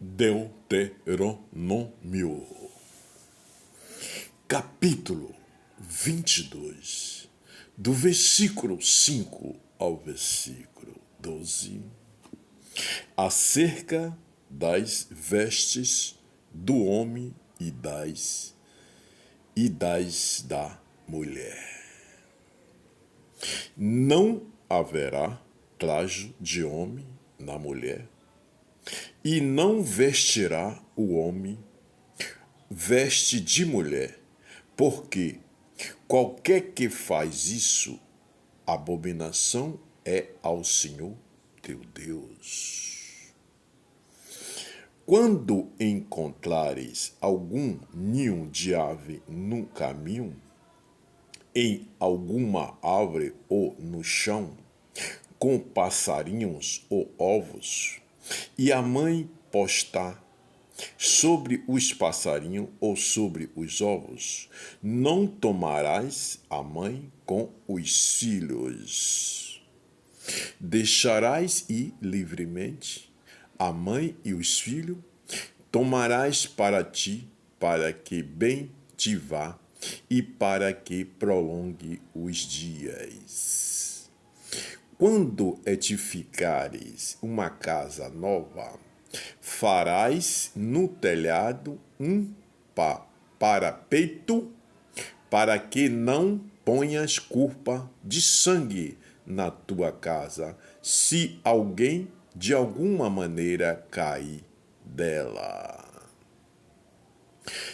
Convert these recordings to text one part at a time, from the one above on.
Deuteronômio, capítulo 22, do versículo 5 ao versículo 12, acerca das vestes do homem e das da mulher. Não haverá trajo de homem na mulher, e não vestirá o homem veste de mulher, porque qualquer que faz isso, abominação é ao Senhor teu Deus. Quando encontrares algum ninho de ave no caminho, em alguma árvore ou no chão, com passarinhos ou ovos, e a mãe postar sobre os passarinhos ou sobre os ovos, não tomarás a mãe com os filhos. Deixarás ir livremente a mãe e os filhos, tomarás para ti, para que bem te vá e para que prolongue os dias. Quando edificares uma casa nova, farás no telhado um parapeito, para que não ponhas culpa de sangue na tua casa, se alguém de alguma maneira cair dela.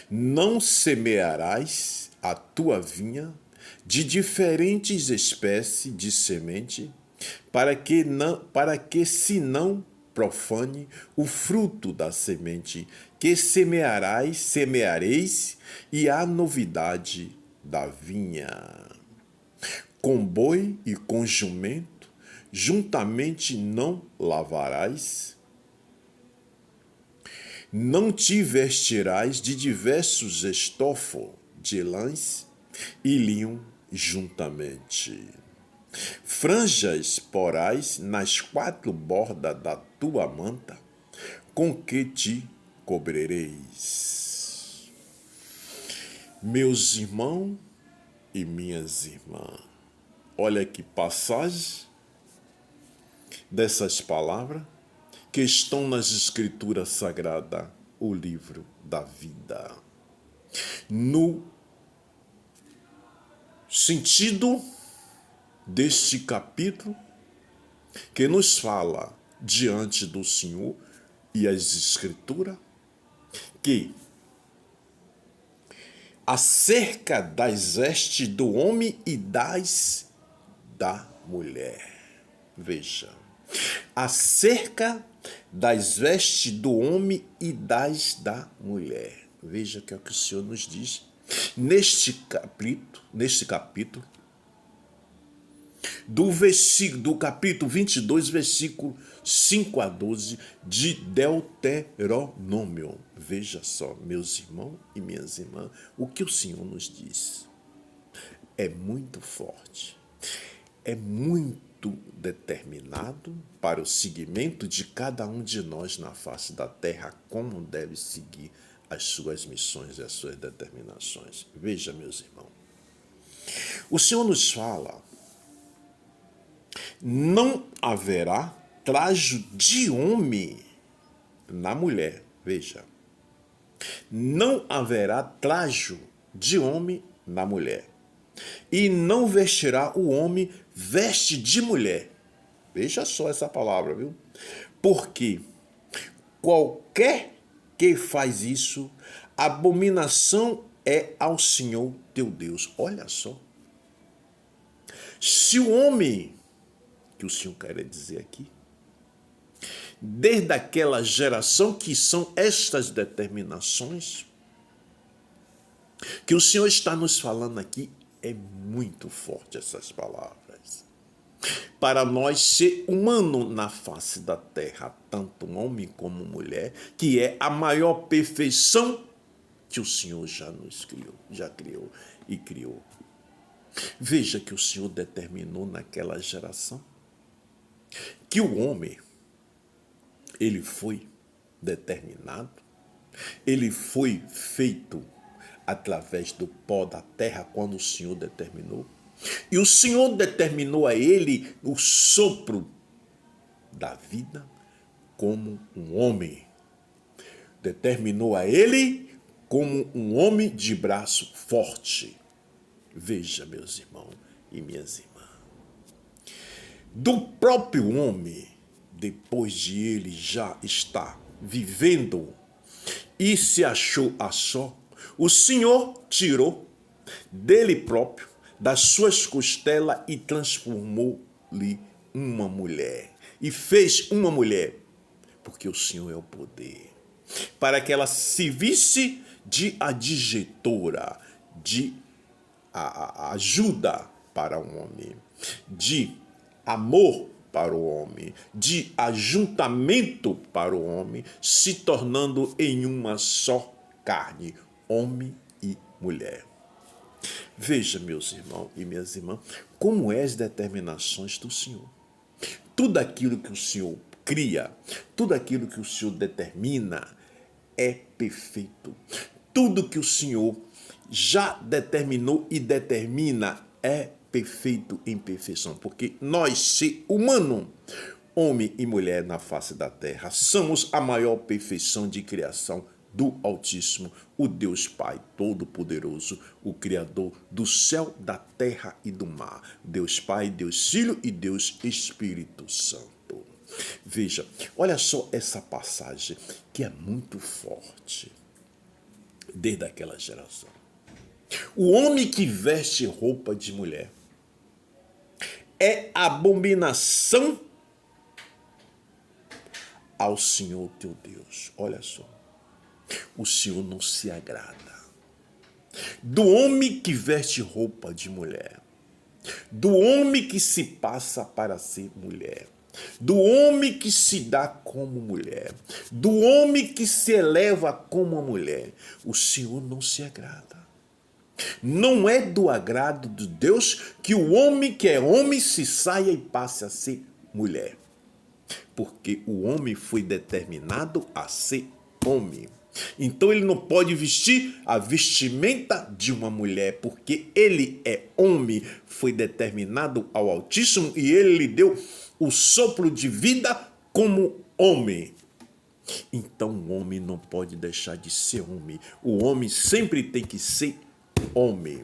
Não semearás a tua vinha de diferentes espécies de semente, para que se não profane o fruto da semente que semeareis, e a novidade da vinha. Com boi e com jumento juntamente não lavarás, não te vestirás de diversos estofos de lãs e linho juntamente. Franjas porás nas 4 bordas da tua manta, com que te cobrireis. Meus irmãos e minhas irmãs, olha que passagem dessas palavras que estão nas Escrituras Sagradas, o livro da vida. No sentido deste capítulo, que nos fala diante do Senhor e as Escrituras, que acerca das vestes do homem e das da mulher. Veja, acerca das vestes do homem e das da mulher. Veja que é o que o Senhor nos diz neste capítulo, do capítulo 22, versículo 5 a 12 de Deuteronômio. Veja só, meus irmãos e minhas irmãs, o que o Senhor nos diz é muito forte, é muito determinado para o seguimento de cada um de nós na face da terra, como deve seguir as suas missões e as suas determinações. Veja, meus irmãos, o Senhor nos fala: não haverá trajo de homem na mulher. Veja, não haverá trajo de homem na mulher, e não vestirá o homem veste de mulher. Veja só essa palavra, viu? Porque qualquer que faz isso, abominação é ao Senhor teu Deus. Olha só. Se o homem, que o Senhor quer dizer aqui, desde aquela geração, que são estas determinações que o Senhor está nos falando aqui, é muito forte essas palavras. Para nós, ser humano na face da terra, tanto homem como mulher, que é a maior perfeição que o Senhor já criou e criou. Veja que o Senhor determinou naquela geração que o homem, ele foi determinado. Ele foi feito através do pó da terra quando o Senhor determinou. E o Senhor determinou a ele o sopro da vida como um homem. Determinou a ele como um homem de braço forte. Veja, meus irmãos e minhas irmãs. Do próprio homem, depois de ele já estar vivendo e se achou a só, o Senhor tirou dele próprio, das suas costelas, e transformou-lhe uma mulher. E fez uma mulher, porque o Senhor é o poder, para que ela servisse de adjutora, de ajuda para o homem, de amor para o homem, de ajuntamento para o homem, se tornando em uma só carne, homem e mulher. Veja, meus irmãos e minhas irmãs, como é as determinações do Senhor. Tudo aquilo que o Senhor cria, tudo aquilo que o Senhor determina é perfeito. Tudo que o Senhor já determinou e determina é perfeito em perfeição, porque nós, ser humano, homem e mulher na face da terra, somos a maior perfeição de criação do Altíssimo, o Deus Pai Todo-Poderoso, o Criador do céu, da terra e do mar. Deus Pai, Deus Filho e Deus Espírito Santo. Veja, olha só essa passagem que é muito forte, desde aquela geração. O homem que veste roupa de mulher é abominação ao Senhor teu Deus. Olha só. O Senhor não se agrada do homem que veste roupa de mulher, do homem que se passa para ser mulher, do homem que se dá como mulher, do homem que se eleva como uma mulher. O Senhor não se agrada. Não é do agrado de Deus que o homem que é homem se saia e passe a ser mulher, porque o homem foi determinado a ser homem. Então ele não pode vestir a vestimenta de uma mulher, porque ele é homem, foi determinado ao Altíssimo e ele lhe deu o sopro de vida como homem. Então o homem não pode deixar de ser homem. O homem sempre tem que ser homem.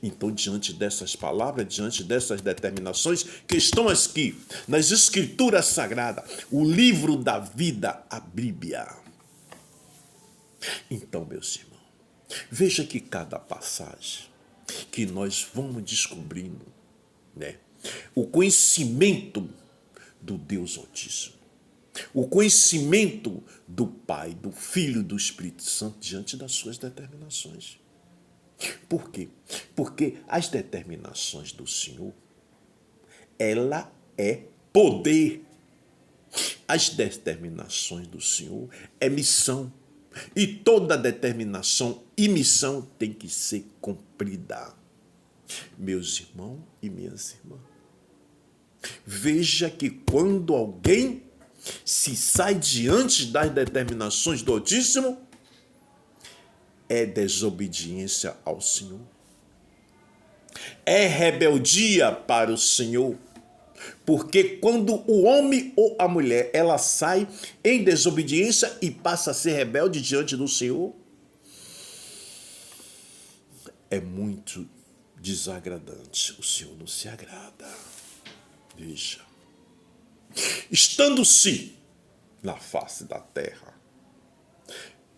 Então, diante dessas palavras, diante dessas determinações que estão aqui nas Escrituras Sagradas, o livro da vida, a Bíblia. Então, meus irmãos, veja que cada passagem que nós vamos descobrindo, né, o conhecimento do Deus Altíssimo, o conhecimento do Pai, do Filho e do Espírito Santo diante das suas determinações. Por quê? Porque as determinações do Senhor, ela é poder. As determinações do Senhor é missão. E toda determinação e missão tem que ser cumprida. Meus irmãos e minhas irmãs, veja que quando alguém se sai diante das determinações do Altíssimo, é desobediência ao Senhor, é rebeldia para o Senhor, porque quando o homem ou a mulher ela sai em desobediência e passa a ser rebelde diante do Senhor, é muito desagradante. O Senhor não se agrada. Veja, estando-se na face da terra,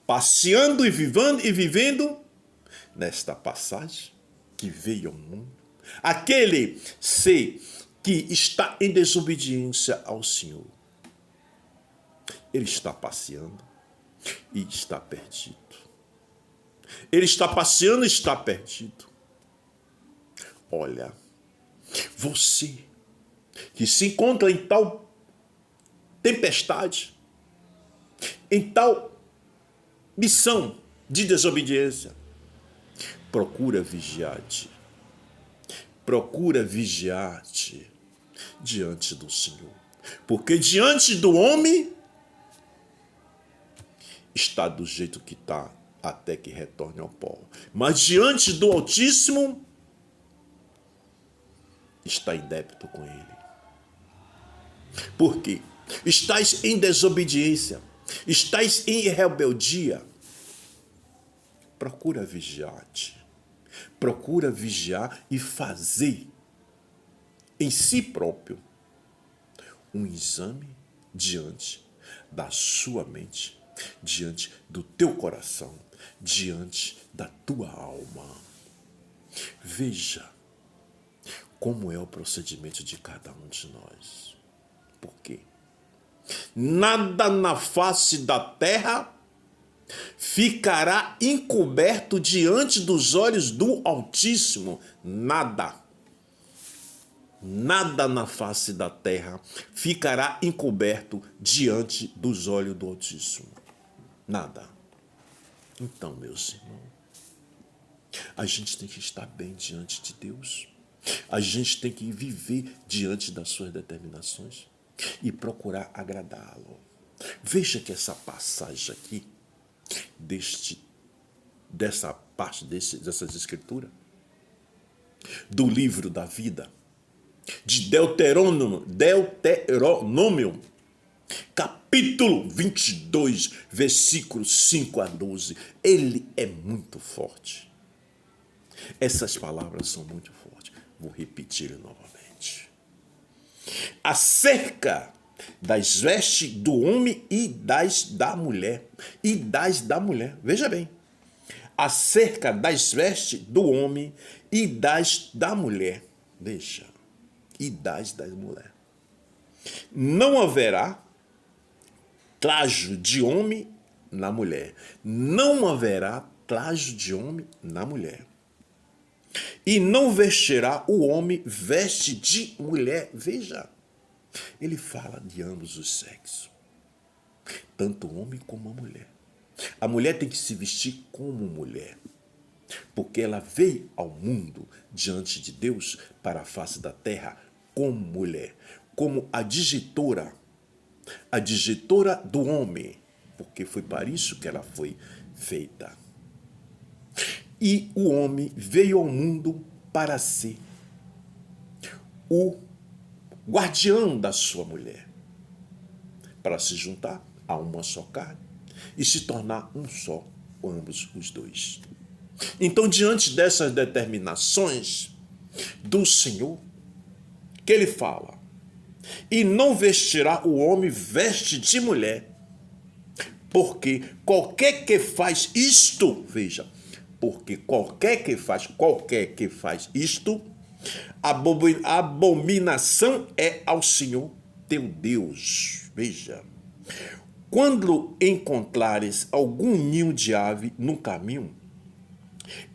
passeando e vivendo nesta passagem que veio ao mundo, aquele ser que está em desobediência ao Senhor, ele está passeando e está perdido. Ele está passeando e está perdido. Olha, você que se encontra em tal tempestade, em tal missão de desobediência, procura vigiar-te. Procura vigiar-te diante do Senhor. Porque diante do homem, está do jeito que está até que retorne ao pó. Mas diante do Altíssimo, está em débito com Ele. Por quê? Estás em desobediência, estás em rebeldia. Procura vigiar-te. Procura vigiar e fazer em si próprio um exame diante da sua mente, diante do teu coração, diante da tua alma. Veja como é o procedimento de cada um de nós. Por quê? Nada na face da terra ficará encoberto diante dos olhos do Altíssimo. Nada. Nada na face da terra ficará encoberto diante dos olhos do Altíssimo. Nada. Então, meus irmãos, a gente tem que estar bem diante de Deus. A gente tem que viver diante das suas determinações e procurar agradá-lo. Veja que essa passagem aqui, dessa parte dessas escrituras, do livro da vida, de Deuteronômio, capítulo 22, versículos 5 a 12, ele é muito forte. Essas palavras são muito fortes. Vou repetir novamente. Acerca das vestes do homem e das da mulher. Veja bem. Acerca das vestes do homem e das da mulher. Veja. E das mulher. Não haverá trajo de homem na mulher. Não haverá trajo de homem na mulher. E não vestirá o homem veste de mulher. Veja, ele fala de ambos os sexos, tanto o homem como a mulher. A mulher tem que se vestir como mulher, porque ela veio ao mundo diante de Deus para a face da terra como mulher, como a digitora do homem, porque foi para isso que ela foi feita. E o homem veio ao mundo para ser o guardião da sua mulher, para se juntar a uma só carne e se tornar um só, ambos os dois. Então, diante dessas determinações do Senhor, que ele fala, e não vestirá o homem veste de mulher, porque qualquer que faz isto, veja, porque qualquer que faz isto, abominação é ao Senhor teu Deus. Veja, quando encontrares algum ninho de ave no caminho,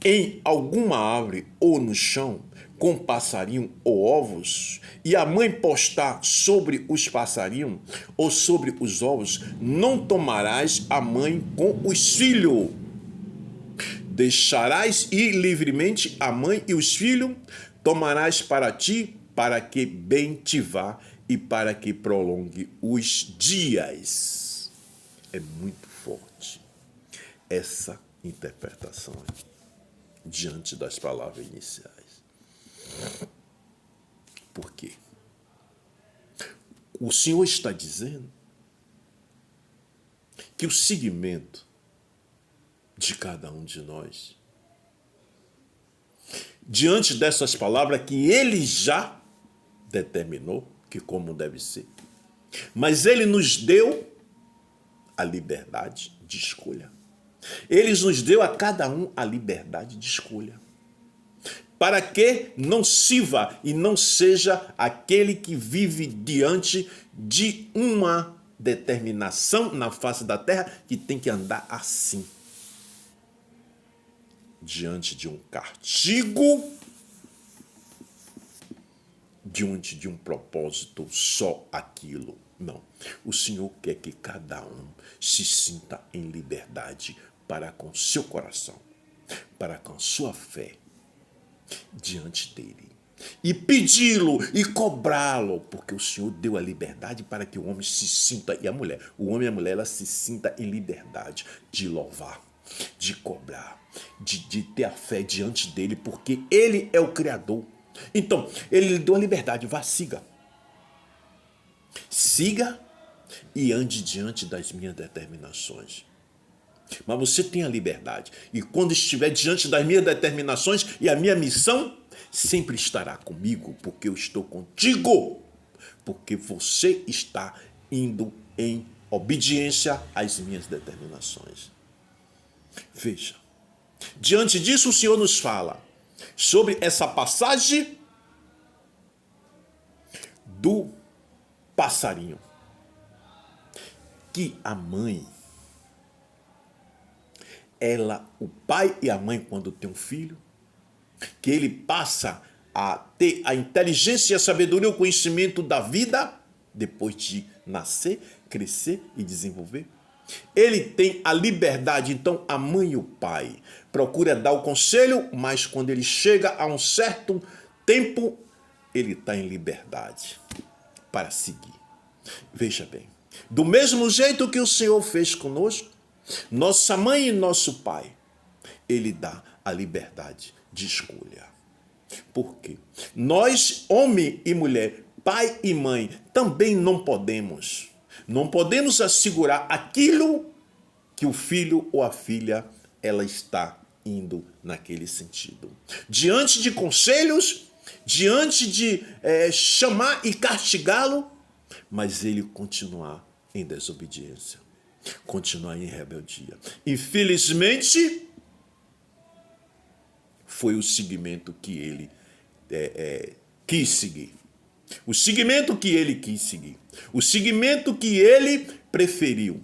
em alguma árvore ou no chão, com passarinho ou ovos, e a mãe postar sobre os passarinhos ou sobre os ovos, não tomarás a mãe com os filhos. Deixarás ir livremente a mãe e os filhos, tomarás para ti, para que bem te vá e para que prolongue os dias. É muito forte essa interpretação aqui, diante das palavras iniciais. Por quê? O Senhor está dizendo que o segmento de cada um de nós, diante dessas palavras que ele já determinou que como deve ser, mas ele nos deu a liberdade de escolha. Ele nos deu a cada um a liberdade de escolha, para que não sirva e não seja aquele que vive diante de uma determinação na face da terra que tem que andar assim, diante de um castigo, diante de um propósito só aquilo. Não. O Senhor quer que cada um se sinta em liberdade para com seu coração, para com sua fé diante dele. e pedi-lo e cobrá-lo, porque o Senhor deu a liberdade para que o homem se sinta, e a mulher, o homem e a mulher, ela se sinta em liberdade de louvar, de cobrar, de ter a fé diante dele, porque ele é o Criador. Então, ele lhe deu a liberdade, vá, siga. Siga e ande diante das minhas determinações. Mas você tem a liberdade. E quando estiver diante das minhas determinações e a minha missão, sempre estará comigo, porque eu estou contigo. Porque você está indo em obediência às minhas determinações. Veja. Diante disso, o Senhor nos fala sobre essa passagem do passarinho. Que a mãe, o pai e a mãe, quando tem um filho, que ele passa a ter a inteligência, a sabedoria, o conhecimento da vida, depois de nascer, crescer e desenvolver. Ele tem a liberdade, então a mãe e o pai procura dar o conselho, mas quando ele chega a um certo tempo, ele está em liberdade para seguir. Veja bem, do mesmo jeito que o Senhor fez conosco, nossa mãe e nosso pai, ele dá a liberdade de escolha. Por quê? Nós, homem e mulher, pai e mãe, também não podemos assegurar aquilo que o filho ou a filha, ela está indo naquele sentido. Diante de conselhos, diante de chamar e castigá-lo, mas ele continuar em desobediência, continuar em rebeldia. Infelizmente, foi o segmento que ele quis seguir. O segmento que ele quis seguir. O segmento que ele preferiu.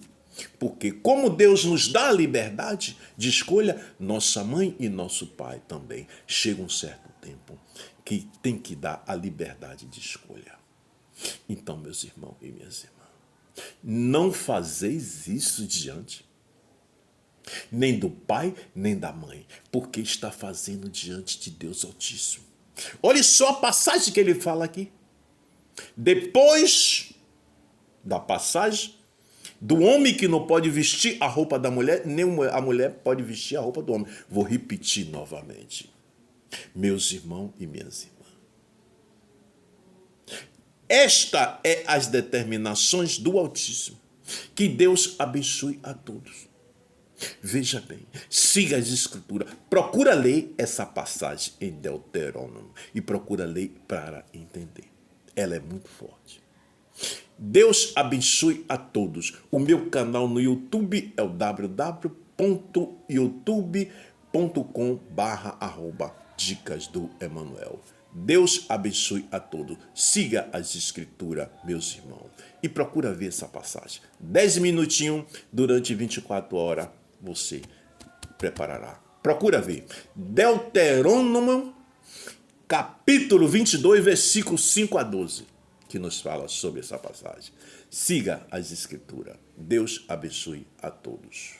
Porque como Deus nos dá a liberdade de escolha, nossa mãe e nosso pai também. Chega um certo tempo que tem que dar a liberdade de escolha. Então, meus irmãos e minhas irmãs, não fazeis isso diante nem do pai, nem da mãe, porque está fazendo diante de Deus Altíssimo. Olha só a passagem que ele fala aqui. Depois da passagem do homem que não pode vestir a roupa da mulher, nem a mulher pode vestir a roupa do homem. Vou repetir novamente. Meus irmãos e minhas irmãs. Esta é as determinações do Altíssimo. Que Deus abençoe a todos. Veja bem, siga as escrituras, procura ler essa passagem em Deuteronômio e procura ler para entender. Ela é muito forte. Deus abençoe a todos. O meu canal no YouTube é o www.youtube.com/dicas do Emanuel. Deus abençoe a todos. Siga as escrituras, meus irmãos, e procura ver essa passagem. 10 minutinhos durante 24 horas você preparará. Procura ver. Deuteronômio, capítulo 22, versículos 5 a 12, que nos fala sobre essa passagem. Siga as escrituras. Deus abençoe a todos.